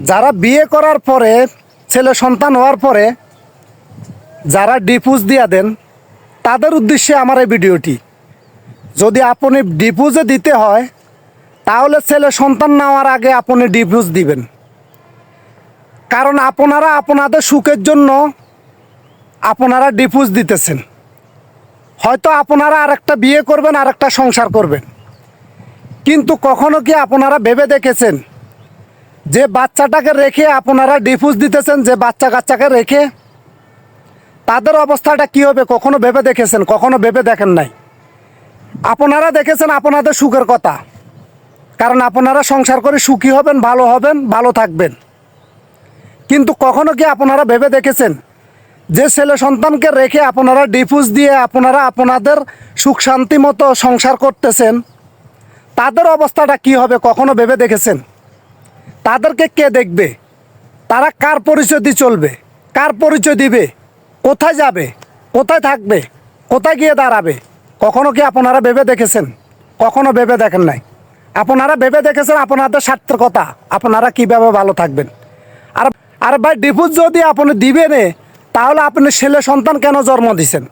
যারা বিয়ে করার পরে ছেলে সন্তান হওয়ার পরে যারা ডিভোর্স দিয়া দেন তাদের উদ্দেশ্যে আমার এই ভিডিওটি। যদি আপনি ডিভোর্সে দিতে হয় তাহলে ছেলে সন্তান নেওয়ার আগে আপনি ডিভোর্স দিবেন। কারণ আপনারা আপনাদের সুখের জন্য আপনারা ডিভোর্স দিতেছেন। হয়তো আপনারা আরেকটা বিয়ে করবেন, আরেকটা সংসার করবেন, কিন্তু কখনো কি আপনারা ভেবে দেখেছেন যে বাচ্চাটাকে রেখে আপনারা ডিভোর্স দিতেছেন, যে বাচ্চা কাচ্চাকে রেখে তাদের অবস্থাটা কী হবে কখনো ভেবে দেখেছেন? কখনো ভেবে দেখেন নাই। আপনারা দেখেছেন আপনাদের সুখের কথা, কারণ আপনারা সংসার করে সুখী হবেন, ভালো থাকবেন। কিন্তু কখনো কি আপনারা ভেবে দেখেছেন যে ছেলে সন্তানকে রেখে আপনারা ডিভোর্স দিয়ে আপনারা আপনাদের সুখ শান্তি মতো সংসার করতেছেন, তাদের অবস্থাটা কী হবে কখনো ভেবে দেখেছেন? তাদেরকে কে দেখবে? তারা কার পরিচয় দিয়ে চলবে? কার পরিচয় দিবে? কোথায় যাবে? কোথায় থাকবে? কোথায় গিয়ে দাঁড়াবে? কখনো কি আপনারা ভেবে দেখেছেন? কখনো ভেবে দেখেন নাই। আপনারা ভেবে দেখেছেন আপনাদের স্বার্থের কথা, আপনারা কীভাবে ভালো থাকবেন। আর ভাই, ডিভোর্স যদি আপনি দিবেন তাহলে আপনি ছেলে সন্তান কেন জন্ম দিছেন?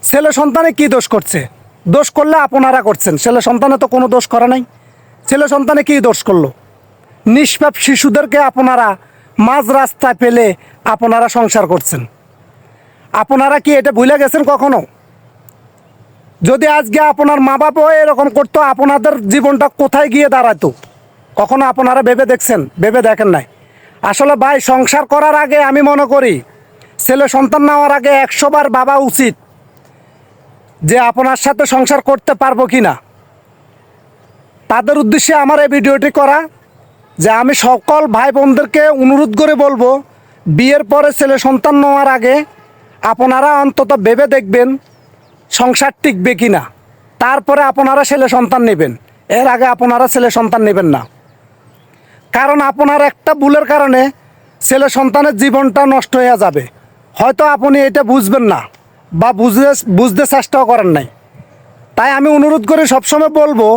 ছেলে সন্তানে কি দোষ করছে? দোষ করলে আপনারা করছেন, ছেলে সন্তানে তো কোনো দোষ করে নাই। ছেলে সন্তানে কি দোষ করলো? নিষ্পাপ শিশুদেরকে আপনারা মাঝ রাস্তায় ফেলে আপনারা সংসার করছেন। আপনারা কি এটা ভুলে গেছেন কখনো? যদি আজকে আপনার মা বাবাও এরকম করতো, আপনাদের জীবনটা কোথায় গিয়ে দাঁড়াতো কখনো আপনারা ভেবে দেখছেন? ভেবে দেখেন নাই। আসলে ভাই, সংসার করার আগে আমি মনে করি ছেলে সন্তান নেওয়ার আগে 100 বার ভাবা উচিত যে আপনার সাথে সংসার করতে পারবো কি না। তাদের উদ্দেশ্যে আমার এই ভিডিওটি করা, যে আমি সকল ভাই বোনদেরকে অনুরোধ করে বলবো, বিয়ের পরে ছেলে সন্তান নেওয়ার আগে আপনারা অন্তত ভেবে দেখবেন সংসার টিকবে কি না, তারপরে আপনারা ছেলে সন্তান নেবেন। এর আগে আপনারা ছেলে সন্তান নেবেন না। কারণ আপনার একটা ভুলের কারণে ছেলে সন্তানের জীবনটা নষ্ট হয়ে যাবে। হয়তো আপনি এটা বুঝবেন না বা বুঝতে চেষ্টাও করেন নাই। তাই আমি অনুরোধ করে সবসময় বলবো,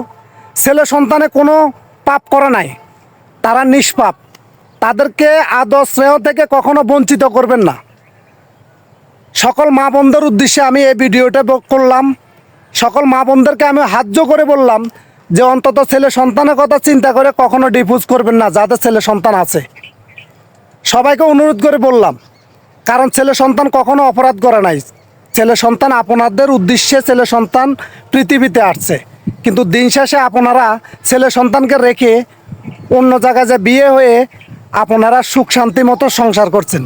ছেলে সন্তানে কোনো পাপ করে নাই, তারা নিষ্পাপ। তাদেরকে আদর স্নেহ থেকে কখনো বঞ্চিত করবেন না। সকল মা বোনদের উদ্দেশ্যে আমি এই ভিডিওটা করলাম। সকল মা বোনদেরকে আমি হাত জোড় করে বললাম যে অন্তত ছেলে সন্তানের কথা চিন্তা করে কখনো ডিভোর্স করবেন না, যাদের ছেলে সন্তান আছে। সবাইকে অনুরোধ করে বললাম, কারণ ছেলে সন্তান কখনো অপরাধ করে নাই। ছেলে সন্তান আপনাদের উদ্দেশ্যে ছেলে সন্তান পৃথিবীতে আসছে, কিন্তু দিন শেষে আপনারা ছেলে সন্তানকে রেখে অন্য জায়গায় যে বিয়ে হয়ে আপনারা সুখ শান্তি মতো সংসার করছেন।